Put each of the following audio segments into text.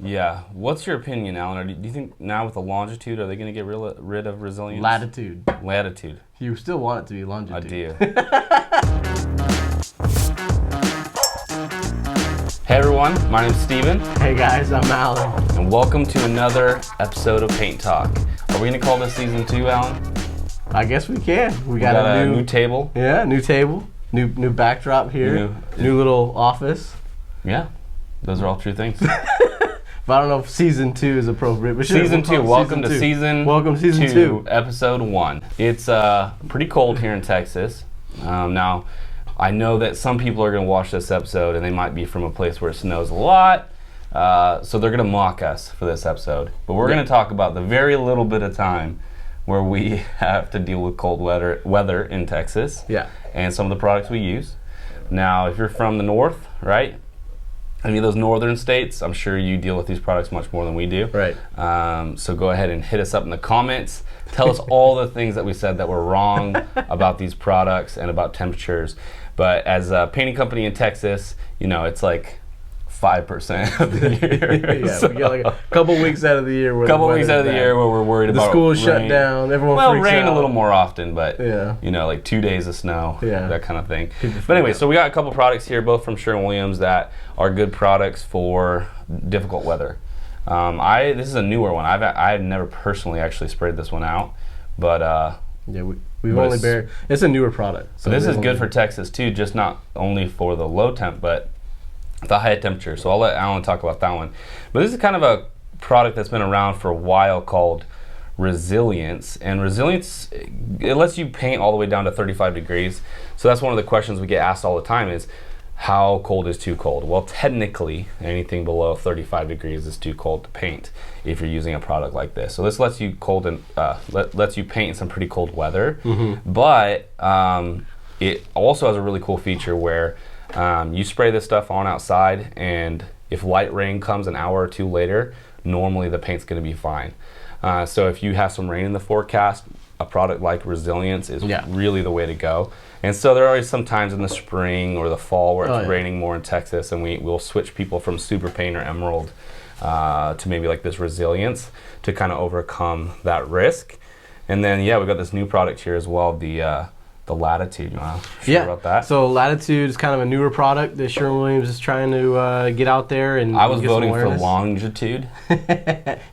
Yeah. What's your opinion, Alan? Do you think now with the longitude, are they going to get rid of resilience? Latitude. Latitude. You still want it to be longitude. I do. Hey everyone, my name's Steven. Hey guys, I'm Alan. And welcome to another episode of Paint Talk. Are we going to call this season 2, Alan? I guess we can. We got a new table. Yeah, new table. New backdrop here. New little office. Yeah, those are all true things. But I don't know if season 2 is appropriate. But season 2. Welcome to season 2, episode 1. It's pretty cold here in Texas. Now, I know that some people are going to watch this episode and they might be from a place where it snows a lot. So they're going to mock us for this episode. But we're going to talk about the very little bit of time where we have to deal with cold weather in Texas. Yeah. And some of the products we use. Now, if you're from the north, right? Any of those northern states, I'm sure you deal with these products much more than we do. Right. So go ahead and hit us up in the comments. Tell us all the things that we said that were wrong about these products and about temperatures. But as a painting company in Texas, you know, it's like 5% of the year. Yeah, so we get like a couple weeks out of the year where we're worried about the school is shut rain. down. Everyone freaks out. Rain a little more often, but yeah, you know, like 2 days of snow, that kind of thing. But anyway, so we got a couple products here, both from Sherwin Williams, that are good products for difficult weather. This is a newer one. I've never personally actually sprayed this one out, but it's a newer product. So this is good for Texas too, just not only for the low temp, but the high temperature. So I'll let Alan talk about that one. But this is kind of a product that's been around for a while called Resilience. And Resilience, it lets you paint all the way down to 35 degrees. So that's one of the questions we get asked all the time is, how cold is too cold? Well, technically, anything below 35 degrees is too cold to paint if you're using a product like this. So this lets you lets you paint in some pretty cold weather. Mm-hmm. But it also has a really cool feature where you spray this stuff on outside, and if light rain comes an hour or two later, normally the paint's going to be fine. So if you have some rain in the forecast, a product like Resilience is really the way to go. And so there are always some times in the spring or the fall where it's raining more in Texas, and we'll switch people from Super Paint or Emerald to maybe like this Resilience to kind of overcome that risk. And then we got this new product here as well, the Latitude. You want to share about that? So Latitude is kind of a newer product that Sherwin Williams is trying to get out there. And I was voting for Longitude.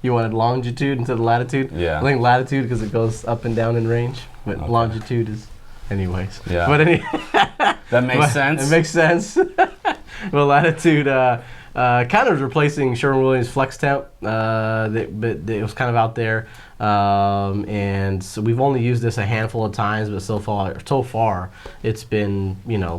You wanted Longitude instead of Latitude? Yeah. I think Latitude because it goes up and down in range, but Longitude is... Anyways. Yeah. But that makes sense. It makes sense. Well, Latitude kind of replacing Sherwin Williams Flex Temp. But it was kind of out there. And so we've only used this a handful of times, but so far it's been,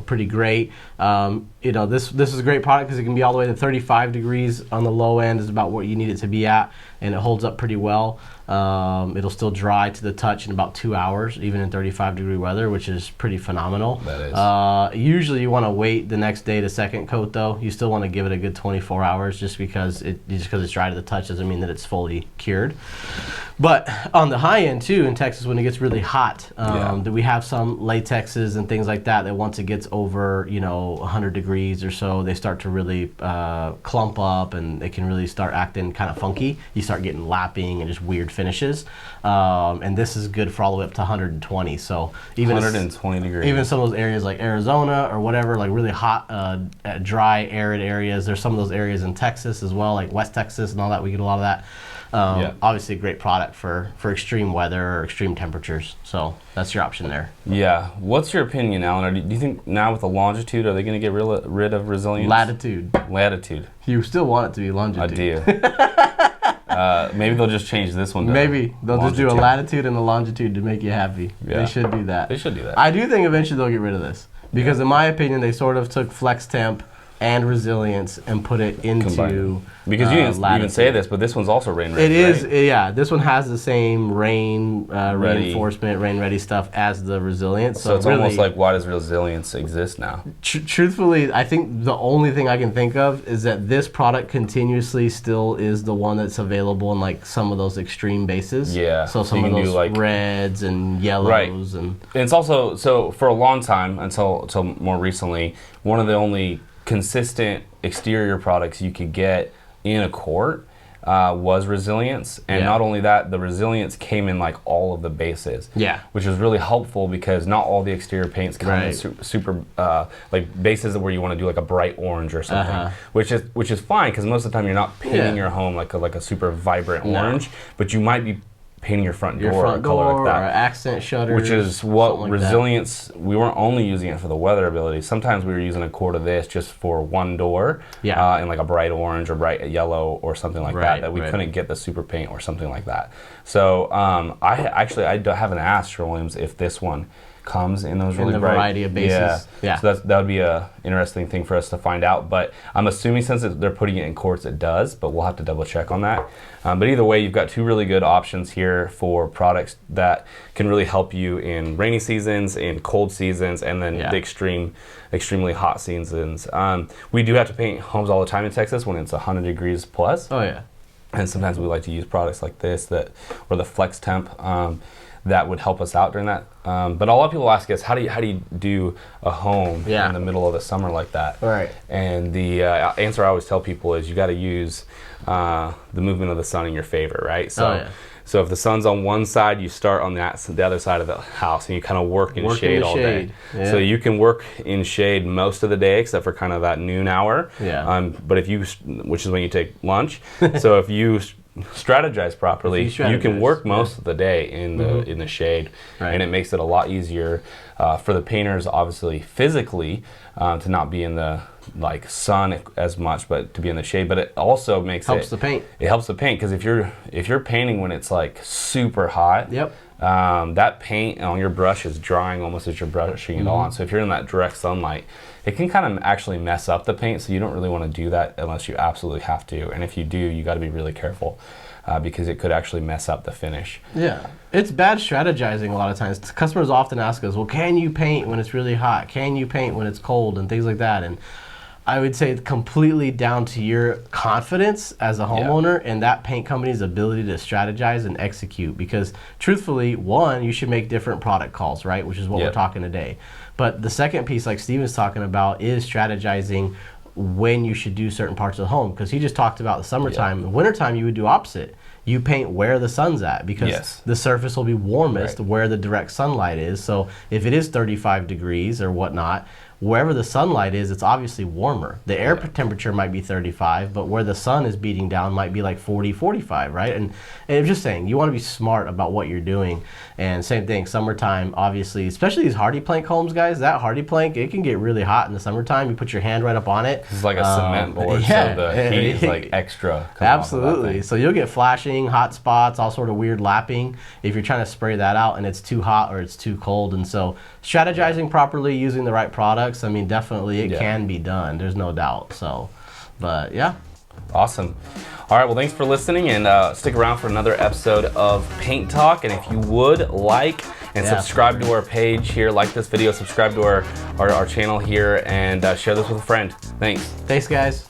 pretty great. This is a great product because it can be all the way to 35 degrees on the low end is about what you need it to be at, and it holds up pretty well. It'll still dry to the touch in about 2 hours, even in 35 degree weather, which is pretty phenomenal. That is. Usually you want to wait the next day to second coat though. You still want to give it a good 24 hours just because it's dry to the touch doesn't mean that it's fully cured. But on the high end too, in Texas when it gets really hot, that we have some latexes and things like that once it gets over 100 degrees or so, they start to really clump up and they can really start acting kind of funky. You start getting lapping and just weird finishes. And this is good for all the way up to 120. So even 120 degrees. Even some of those areas like Arizona or whatever, like really hot, dry, arid areas. There's some of those areas in Texas as well, like West Texas and all that. We get a lot of that. Obviously a great product for extreme weather or extreme temperatures. So that's your option there. Yeah. What's your opinion, Alan? Do you think now with the Longitude, are they going to get rid of Resilience? Latitude. You still want it to be Longitude. I do. Maybe they'll just change this one to Maybe. They'll just do a Latitude and a Longitude to make you happy. Yeah. They should do that. They should do that. I do think eventually they'll get rid of this. Because in my opinion, they sort of took Flex Temp and Resilience and put it into because you didn't even say this, but this one's also rain ready. It is, right? This one has the same rain reinforcement, rain ready stuff as the Resilience. So it's really, almost like, why does Resilience exist now? Truthfully, I think the only thing I can think of is that this product continuously still is the one that's available in like some of those extreme bases. Yeah. So some of those like reds and yellows and it's also so for a long time until more recently, one of the only consistent exterior products you could get in a quart was resilience, and not only that, the resilience came in like all of the bases, which was really helpful because not all the exterior paints come in super like bases where you want to do like a bright orange or something, which is fine because most of the time you're not painting your home like a super vibrant orange, but you might be painting your front door a color like that, or accent shutters, which is what resilience. We weren't only using it for the weather ability. Sometimes we were using a quart of this just for one door, in like a bright orange or bright yellow or something like that we couldn't get the super paint or something like that. So I haven't asked Sherwin Williams if this one comes in those really bright variety of bases. So that would be a interesting thing for us to find out. But I'm assuming since they're putting it in quarts, it does. But we'll have to double check on that. But either way, you've got two really good options here for products that can really help you in rainy seasons, in cold seasons, and then the extremely hot seasons. We do have to paint homes all the time in Texas when it's 100 degrees plus. Oh yeah. And sometimes we like to use products like this or the Flex Temp. That would help us out during that. But a lot of people ask us, how do you do a home in the middle of the summer like that? Right. And the answer I always tell people is you got to use the movement of the sun in your favor, right? So, so if the sun's on one side, you start on the other side of the house, and you kind of work in shade all day. Yeah. So you can work in shade most of the day, except for kind of that noon hour. Yeah. But which is when you take lunch. So if you strategize properly, you can work most of the day in the shade, and it makes it a lot easier for the painters, obviously physically, to not be in the sun as much, but to be in the shade. But it also helps the paint. It helps the paint because if you're painting when it's like super hot, that paint on your brush is drying almost as you're brushing it on. So if you're in that direct sunlight, it can kind of actually mess up the paint, so you don't really want to do that unless you absolutely have to. And if you do, you got to be really careful because it could actually mess up the finish. Yeah, it's bad strategizing a lot of times. Customers often ask us, well, can you paint when it's really hot? Can you paint when it's cold? And things like that. And I would say it's completely down to your confidence as a homeowner and that paint company's ability to strategize and execute. Because truthfully, one, you should make different product calls, right? Which is what we're talking today. But the second piece, like Steven's talking about, is strategizing when you should do certain parts of the home. Because he just talked about the summertime. The wintertime, you would do opposite. You paint where the sun's at because the surface will be warmest where the direct sunlight is. So if it is 35 degrees or whatnot, wherever the sunlight is, it's obviously warmer. The air temperature might be 35, but where the sun is beating down might be like 40, 45, right? And I'm just saying, you want to be smart about what you're doing. And same thing, summertime, obviously, especially these hardy plank homes, guys, that hardy plank, it can get really hot in the summertime. You put your hand right up on it. It's like a cement board, so the heat is like extra. Absolutely. So you'll get flashing, hot spots, all sort of weird lapping if you're trying to spray that out and it's too hot or it's too cold. And so strategizing properly, using the right products, I mean, definitely it can be done. There's no doubt. So, but yeah. Awesome. All right, well, thanks for listening, and stick around for another episode of Paint Talk. And if you would like and subscribe to our page here, like this video, subscribe to our channel here, and share this with a friend. Thanks. Thanks, guys.